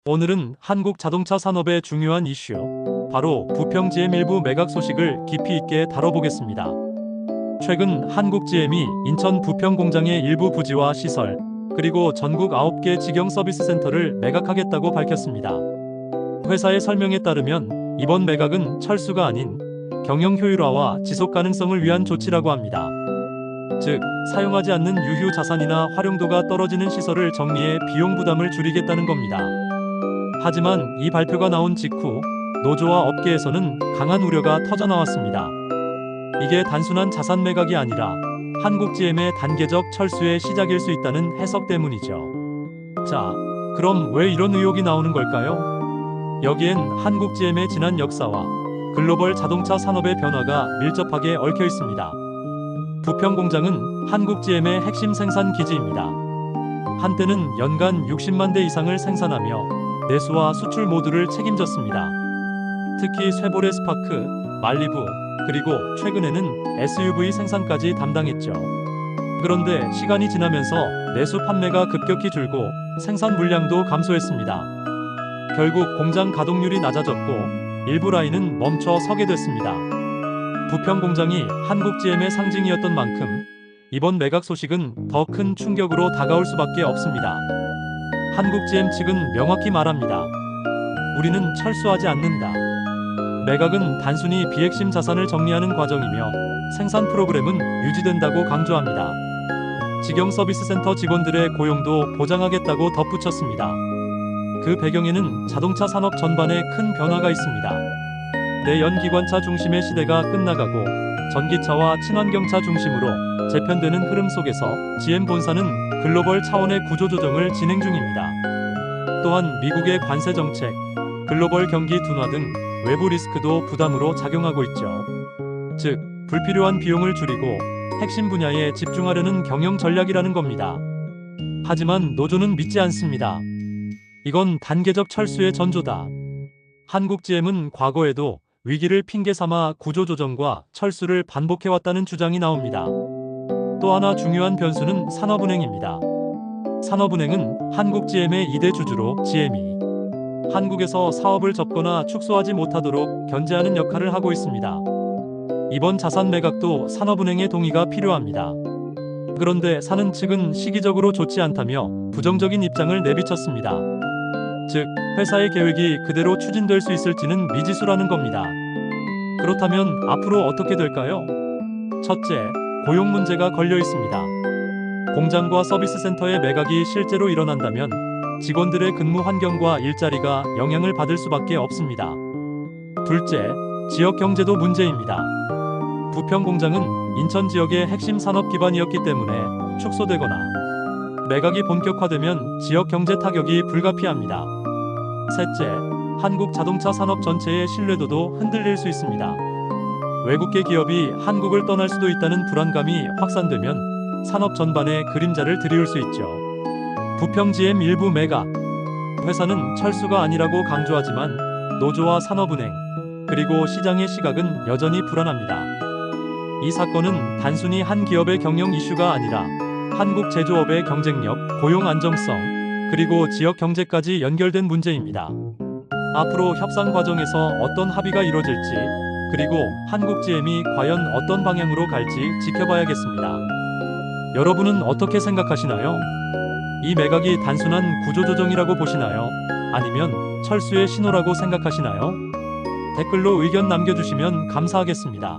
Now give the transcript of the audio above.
오늘은 한국 자동차 산업의 중요한 이슈, 바로 부평GM 일부 매각 소식을 깊이 있게 다뤄보겠습니다. 최근 한국GM이 인천 부평 공장의 일부 부지와 시설, 그리고 전국 9개 직영 서비스 센터를 매각하겠다고 밝혔습니다. 회사의 설명에 따르면 이번 매각은 철수가 아닌 경영 효율화와 지속 가능성을 위한 조치라고 합니다. 즉, 사용하지 않는 유휴 자산이나 활용도가 떨어지는 시설을 정리해 비용 부담을 줄이겠다는 겁니다. 하지만 이 발표가 나온 직후 노조와 업계에서는 강한 우려가 터져나왔습니다. 이게 단순한 자산 매각이 아니라 한국GM의 단계적 철수의 시작일 수 있다는 해석 때문이죠. 자, 그럼 왜 이런 의혹이 나오는 걸까요? 여기엔 한국GM의 지난 역사와 글로벌 자동차 산업의 변화가 밀접하게 얽혀 있습니다. 부평 공장은 한국GM의 핵심 생산 기지입니다. 한때는 연간 60만 대 이상을 생산하며 내수와 수출 모두를 책임졌습니다. 특히 쉐보레 스파크, 말리부, 그리고 최근에는 SUV 생산까지 담당했죠. 그런데 시간이 지나면서 내수 판매가 급격히 줄고 생산 물량도 감소했습니다. 결국 공장 가동률이 낮아졌고 일부 라인은 멈춰 서게 됐습니다. 부평 공장이 한국GM의 상징이었던 만큼 이번 매각 소식은 더 큰 충격으로 다가올 수밖에 없습니다. 한국GM 측은 명확히 말합니다. 우리는 철수하지 않는다. 매각은 단순히 비핵심 자산을 정리하는 과정이며 생산 프로그램은 유지된다고 강조합니다. 직영 서비스 센터 직원들의 고용도 보장하겠다고 덧붙였습니다. 그 배경에는 자동차 산업 전반에 큰 변화가 있습니다. 내연기관차 중심의 시대가 끝나가고 전기차와 친환경차 중심으로 재편되는 흐름 속에서 GM 본사는 글로벌 차원의 구조조정을 진행 중입니다. 또한 미국의 관세 정책, 글로벌 경기 둔화 등 외부 리스크도 부담으로 작용하고 있죠. 즉, 불필요한 비용을 줄이고 핵심 분야에 집중하려는 경영 전략이라는 겁니다. 하지만 노조는 믿지 않습니다. 이건 단계적 철수의 전조다. 한국GM은 과거에도 위기를 핑계 삼아 구조조정과 철수를 반복해왔다는 주장이 나옵니다. 또 하나 중요한 변수는 산업은행입니다. 산업은행은 한국GM의 2대 주주로 GM이 한국에서 사업을 접거나 축소하지 못하도록 견제하는 역할을 하고 있습니다. 이번 자산 매각도 산업은행의 동의가 필요합니다. 그런데 사는 측은 시기적으로 좋지 않다며 부정적인 입장을 내비쳤습니다. 즉, 회사의 계획이 그대로 추진될 수 있을지는 미지수라는 겁니다. 그렇다면 앞으로 어떻게 될까요? 첫째, 고용 문제가 걸려 있습니다. 공장과 서비스 센터의 매각이 실제로 일어난다면 직원들의 근무 환경과 일자리가 영향을 받을 수밖에 없습니다. 둘째, 지역 경제도 문제입니다. 부평 공장은 인천 지역의 핵심 산업 기반이었기 때문에 축소되거나 매각이 본격화되면 지역 경제 타격이 불가피합니다. 셋째, 한국 자동차 산업 전체의 신뢰도도 흔들릴 수 있습니다. 외국계 기업이 한국을 떠날 수도 있다는 불안감이 확산되면 산업 전반에 그림자를 드리울 수 있죠. 부평GM 일부 매각. 회사는 철수가 아니라고 강조하지만 노조와 산업은행, 그리고 시장의 시각은 여전히 불안합니다. 이 사건은 단순히 한 기업의 경영 이슈가 아니라 한국 제조업의 경쟁력, 고용 안정성, 그리고 지역 경제까지 연결된 문제입니다. 앞으로 협상 과정에서 어떤 합의가 이루어질지, 그리고 한국GM이 과연 어떤 방향으로 갈지 지켜봐야겠습니다. 여러분은 어떻게 생각하시나요? 이 매각이 단순한 구조조정이라고 보시나요? 아니면 철수의 신호라고 생각하시나요? 댓글로 의견 남겨주시면 감사하겠습니다.